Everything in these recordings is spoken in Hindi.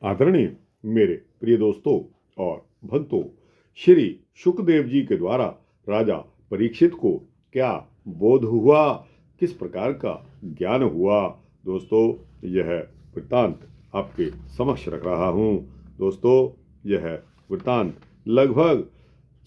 आदरणीय मेरे प्रिय दोस्तों और भक्तों, श्री शुकदेव जी के द्वारा राजा परीक्षित को क्या बोध हुआ, किस प्रकार का ज्ञान हुआ, दोस्तों यह वृत्तांत आपके समक्ष रख रहा हूँ। दोस्तों यह वृत्तांत लगभग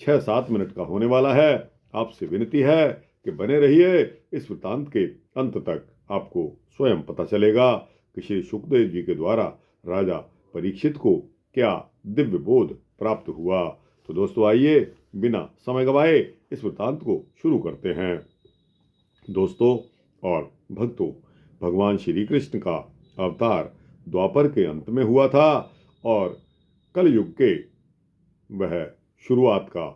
6-7 मिनट का होने वाला है। आपसे विनती है कि बने रहिए, इस वृत्तांत के अंत तक आपको स्वयं पता चलेगा कि श्री शुकदेव जी के द्वारा राजा परीक्षित को क्या दिव्य बोध प्राप्त हुआ। तो दोस्तों आइए बिना समय गवाए इस वृत्तांत को शुरू करते हैं। दोस्तों और भक्तों, भगवान श्री कृष्ण का अवतार द्वापर के अंत में हुआ था और कलयुग के वह शुरुआत का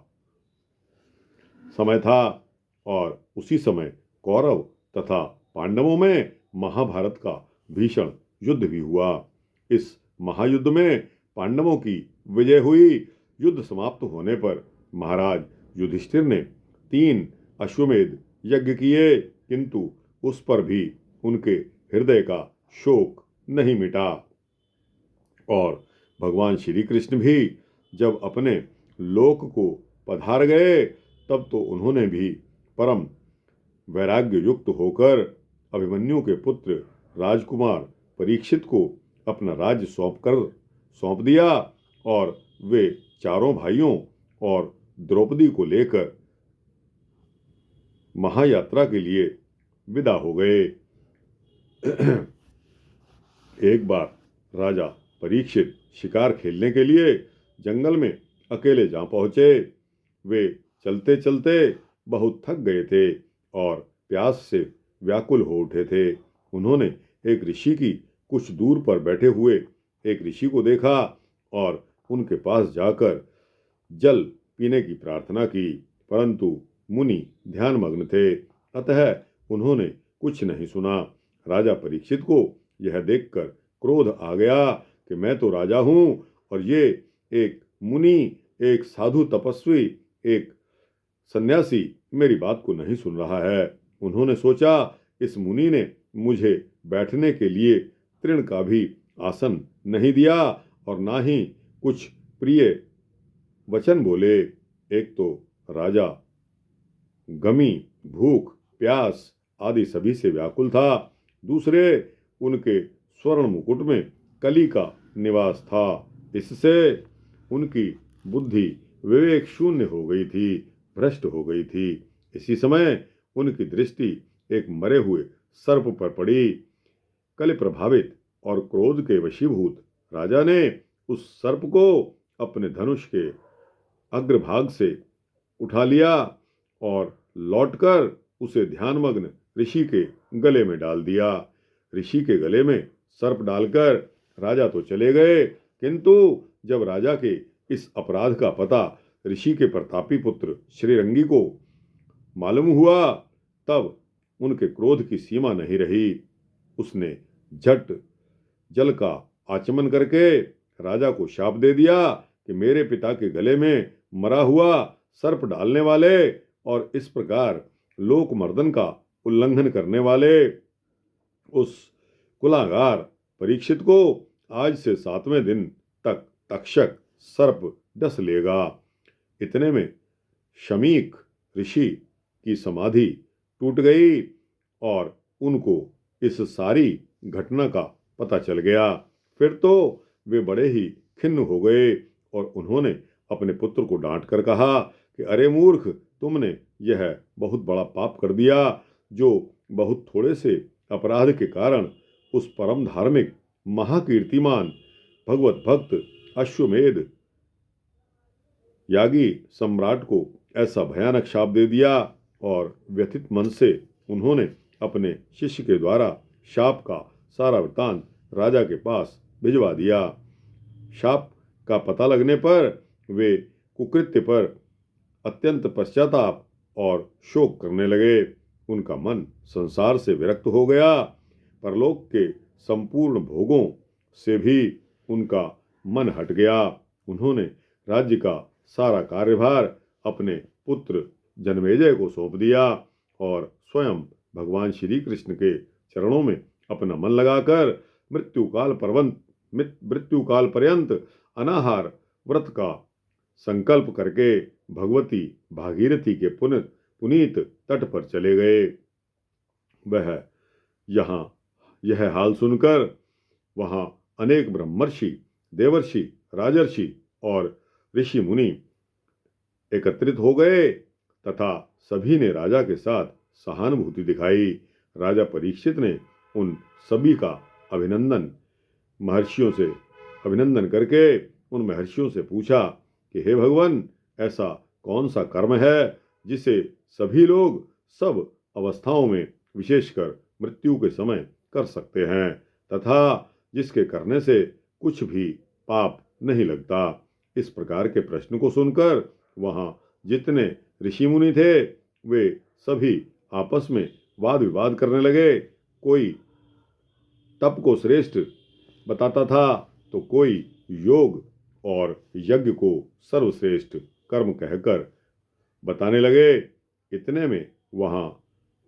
समय था और उसी समय कौरव तथा पांडवों में महाभारत का भीषण युद्ध भी हुआ। इस महायुद्ध में पांडवों की विजय हुई। युद्ध समाप्त होने पर महाराज युधिष्ठिर ने 3 अश्वमेध यज्ञ किए, किंतु उस पर भी उनके हृदय का शोक नहीं मिटा। और भगवान श्री कृष्ण भी जब अपने लोक को पधार गए तब तो उन्होंने भी परम वैराग्य युक्त होकर अभिमन्यु के पुत्र राजकुमार परीक्षित को अपना राज्य सौंप दिया और वे चारों भाइयों और द्रौपदी को लेकर महायात्रा के लिए विदा हो गए। एक बार राजा परीक्षित शिकार खेलने के लिए जंगल में अकेले जा पहुंचे। वे चलते चलते बहुत थक गए थे और प्यास से व्याकुल हो उठे थे। उन्होंने एक ऋषि की कुछ दूर पर बैठे हुए एक ऋषि को देखा और उनके पास जाकर जल पीने की प्रार्थना की, परंतु मुनि ध्यानमग्न थे, अतः उन्होंने कुछ नहीं सुना। राजा परीक्षित को यह देखकर क्रोध आ गया कि मैं तो राजा हूं और ये एक मुनि, एक साधु तपस्वी, एक सन्यासी मेरी बात को नहीं सुन रहा है। उन्होंने सोचा, इस मुनि ने मुझे बैठने के लिए तृण का भी आसन नहीं दिया और ना ही कुछ प्रिय वचन बोले। एक तो राजा गमी, भूख, प्यास आदि सभी से व्याकुल था, दूसरे उनके स्वर्ण मुकुट में कली का निवास था। इससे उनकी बुद्धि विवेक शून्य हो गई थी, भ्रष्ट हो गई थी। इसी समय उनकी दृष्टि एक मरे हुए सर्प पर पड़ी। कलि प्रभावित और क्रोध के वशीभूत राजा ने उस सर्प को अपने धनुष के अग्रभाग से उठा लिया और लौटकर उसे ध्यानमग्न ऋषि के गले में डाल दिया। ऋषि के गले में सर्प डालकर राजा तो चले गए, किंतु जब राजा के इस अपराध का पता ऋषि के प्रतापी पुत्र श्रीरंगी को मालूम हुआ तब उनके क्रोध की सीमा नहीं रही। उसने झट जल का आचमन करके राजा को शाप दे दिया कि मेरे पिता के गले में मरा हुआ सर्प डालने वाले और इस प्रकार लोक मर्दन का उल्लंघन करने वाले उस कुलागार परीक्षित को आज से 7वें दिन तक तक्षक सर्प डस लेगा। इतने में शमीक ऋषि की समाधि टूट गई और उनको इस सारी घटना का पता चल गया। फिर तो वे बड़े ही खिन्न हो गए और उन्होंने अपने पुत्र को डांट कर कहा कि अरे मूर्ख, तुमने यह बहुत बड़ा पाप कर दिया जो बहुत थोड़े से अपराध के कारण उस परम धार्मिक महाकीर्तिमान भगवत भक्त अश्वमेध यागी सम्राट को ऐसा भयानक शाप दे दिया। और व्यथित मन से उन्होंने अपने शिष्य के द्वारा शाप का सारा वृत्तांत राजा के पास भिजवा दिया। शाप का पता लगने पर वे कुकृत्य पर अत्यंत पश्चाताप और शोक करने लगे। उनका मन संसार से विरक्त हो गया। परलोक के संपूर्ण भोगों से भी उनका मन हट गया। उन्होंने राज्य का सारा कार्यभार अपने पुत्र जनमेजय को सौंप दिया और स्वयं भगवान श्री कृष्ण के चरणों में अपना मन लगाकर मृत्यु काल पर्यंत मृत्यु काल पर्यंत अनाहार व्रत का संकल्प करके भगवती भागीरथी के पुनीत तट पर चले गए। वह यहाँ यह हाल सुनकर वहां अनेक ब्रह्मर्षि, देवर्षि, राजर्षि और ऋषि मुनि एकत्रित हो गए तथा सभी ने राजा के साथ सहानुभूति दिखाई। राजा परीक्षित ने उन सभी का अभिनंदन करके उन महर्षियों से पूछा कि हे भगवान, ऐसा कौन सा कर्म है जिसे सभी लोग सब अवस्थाओं में विशेषकर मृत्यु के समय कर सकते हैं तथा जिसके करने से कुछ भी पाप नहीं लगता। इस प्रकार के प्रश्न को सुनकर वहां जितने ऋषि मुनि थे वे सभी आपस में वाद विवाद करने लगे। कोई तप को श्रेष्ठ बताता था तो कोई योग और यज्ञ को सर्वश्रेष्ठ कर्म कहकर बताने लगे। इतने में वहां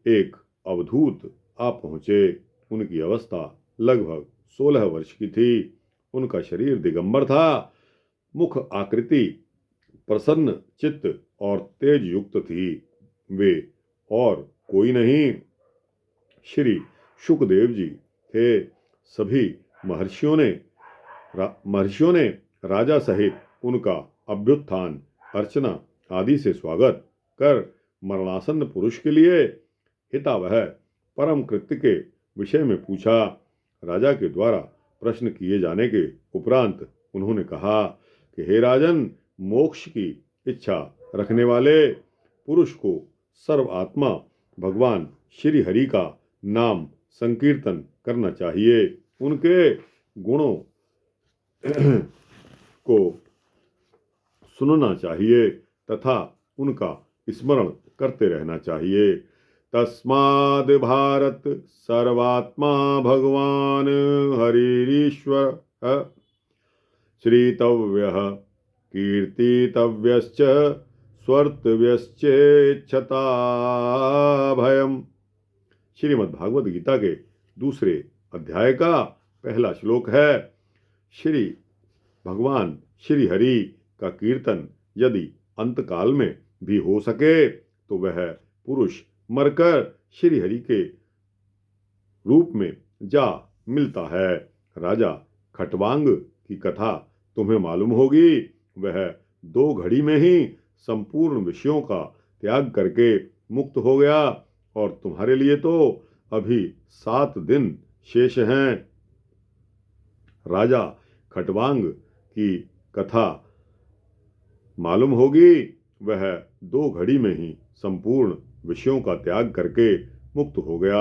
एक अवधूत आ पहुंचे। उनकी अवस्था लगभग 16 वर्ष की थी। उनका शरीर दिगंबर था। मुख आकृति प्रसन्न चित्त और तेज युक्त थी। वे और कोई नहीं श्री शुकदेव जी थे। सभी महर्षियों ने राजा सहित उनका अभ्युत्थान, अर्चना आदि से स्वागत कर मरणासन्न पुरुष के लिए हितावह परम कृत्य के विषय में पूछा। राजा के द्वारा प्रश्न किए जाने के उपरांत उन्होंने कहा कि हे राजन, मोक्ष की इच्छा रखने वाले पुरुष को सर्वात्मा भगवान श्री हरि का नाम संकीर्तन करना चाहिए। उनके गुणों को सुनना चाहिए तथा उनका स्मरण करते रहना चाहिए। तस्माद् भारत सर्वात्मा भगवान हरिरीश्वर श्रीतव्यः कीर्तितव्यश्च स्वर्तव्यश्चेच्छता भयम्। श्रीमद्भागवत गीता के दूसरे अध्याय का पहला श्लोक है। श्री भगवान श्री हरि का कीर्तन यदि अंतकाल में भी हो सके तो वह पुरुष मरकर श्री हरि के रूप में जा मिलता है। राजा खटवांग की कथा तुम्हें मालूम होगी। वह 2 घड़ी में ही संपूर्ण विषयों का त्याग करके मुक्त हो गया और तुम्हारे लिए तो अभी 7 दिन शेष हैं। राजा खटवांग की कथा मालूम होगी। वह 2 घड़ी में ही संपूर्ण विषयों का त्याग करके मुक्त हो गया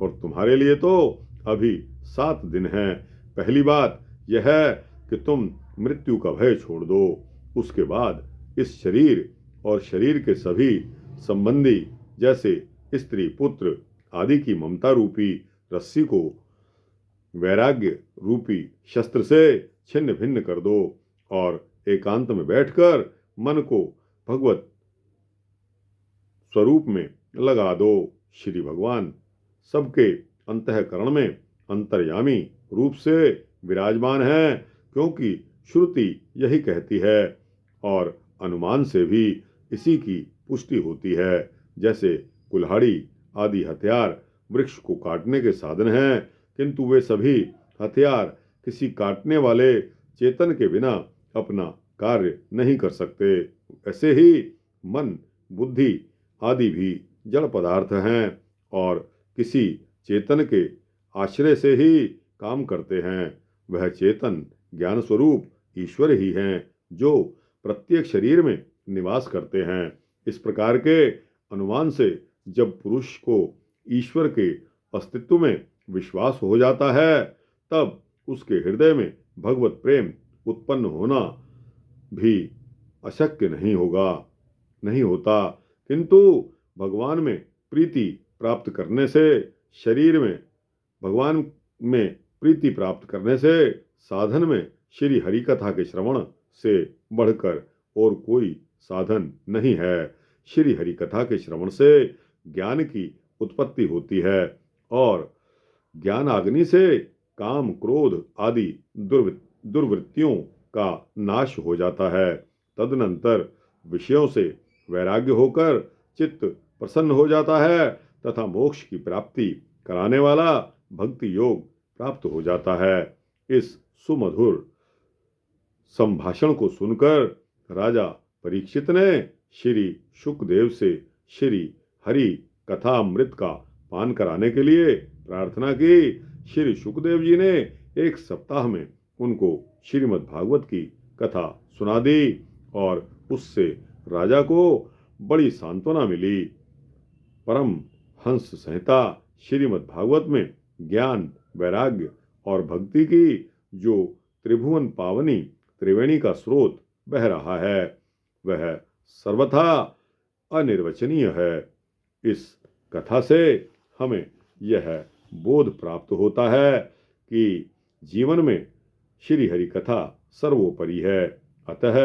और तुम्हारे लिए तो अभी 7 दिन हैं। पहली बात यह है कि तुम मृत्यु का भय छोड़ दो। उसके बाद इस शरीर और शरीर के सभी संबंधी जैसे स्त्री, पुत्र आदि की ममता रूपी रस्सी को वैराग्य रूपी शस्त्र से छिन्न भिन्न कर दो और एकांत में बैठकर मन को भगवत स्वरूप में लगा दो। श्री भगवान सबके अंतःकरण में अंतर्यामी रूप से विराजमान है, क्योंकि श्रुति यही कहती है और अनुमान से भी इसी की पुष्टि होती है। जैसे कुल्हाड़ी आदि हथियार वृक्ष को काटने के साधन हैं, किंतु वे सभी हथियार किसी काटने वाले चेतन के बिना अपना कार्य नहीं कर सकते। ऐसे ही मन, बुद्धि आदि भी जड़ पदार्थ हैं और किसी चेतन के आश्रय से ही काम करते हैं। वह चेतन ज्ञान स्वरूप ईश्वर ही हैं, जो प्रत्येक शरीर में निवास करते हैं। इस प्रकार के अनुमान से जब पुरुष को ईश्वर के अस्तित्व में विश्वास हो जाता है, तब उसके हृदय में भगवत प्रेम उत्पन्न होना भी अशक्य नहीं होता। किंतु भगवान में प्रीति प्राप्त करने से भगवान में प्रीति प्राप्त करने से साधन में श्री हरि कथा के श्रवण से बढ़कर और कोई साधन नहीं है। श्री हरि कथा के श्रवण से ज्ञान की उत्पत्ति होती है और ज्ञान अग्नि से काम क्रोध आदि दुर्वृत्तियों का नाश हो जाता है। तदनंतर विषयों से वैराग्य होकर चित्त प्रसन्न हो जाता है तथा मोक्ष की प्राप्ति कराने वाला भक्ति योग प्राप्त हो जाता है। इस सुमधुर संभाषण को सुनकर राजा परीक्षित ने श्री शुकदेव से श्री हरि कथा अमृत का पान कराने के लिए प्रार्थना की। श्री शुकदेव जी ने एक सप्ताह में उनको श्रीमद् भागवत की कथा सुना दी और उससे राजा को बड़ी सांत्वना मिली। परम हंस संहिता श्रीमद् भागवत में ज्ञान, वैराग्य और भक्ति की जो त्रिभुवन पावनी त्रिवेणी का स्रोत बह रहा है वह सर्वथा अनिर्वचनीय है। इस कथा से हमें यह बोध प्राप्त होता है कि जीवन में श्री हरि कथा सर्वोपरि है। अतः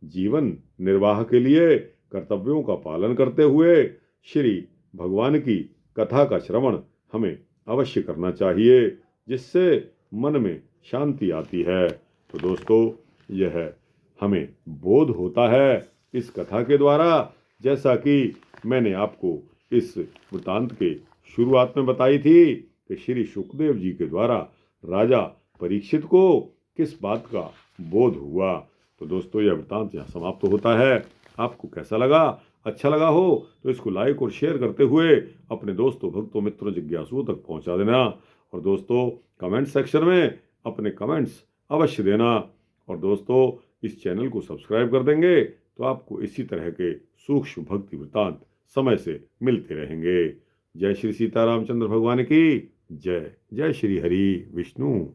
जीवन निर्वाह के लिए कर्तव्यों का पालन करते हुए श्री भगवान की कथा का श्रवण हमें अवश्य करना चाहिए, जिससे मन में शांति आती है। तो दोस्तों, यह हमें बोध होता है इस कथा के द्वारा, जैसा कि मैंने आपको इस वृतांत के शुरुआत में बताई थी कि श्री शुकदेव जी के द्वारा राजा परीक्षित को किस बात का बोध हुआ। तो दोस्तों, यह वृतांत यहाँ समाप्त होता है। आपको कैसा लगा? अच्छा लगा हो तो इसको लाइक और शेयर करते हुए अपने दोस्तों, भक्तों, मित्रों, जिज्ञासुओं तक पहुँचा देना। और दोस्तों, कमेंट सेक्शन में अपने कमेंट्स अवश्य देना। और दोस्तों, इस चैनल को सब्सक्राइब कर देंगे तो आपको इसी तरह के सूक्ष्म भक्ति वृतांत समय से मिलते रहेंगे। जय श्री सीतारामचंद्र भगवान की जय। जय श्री हरि विष्णु।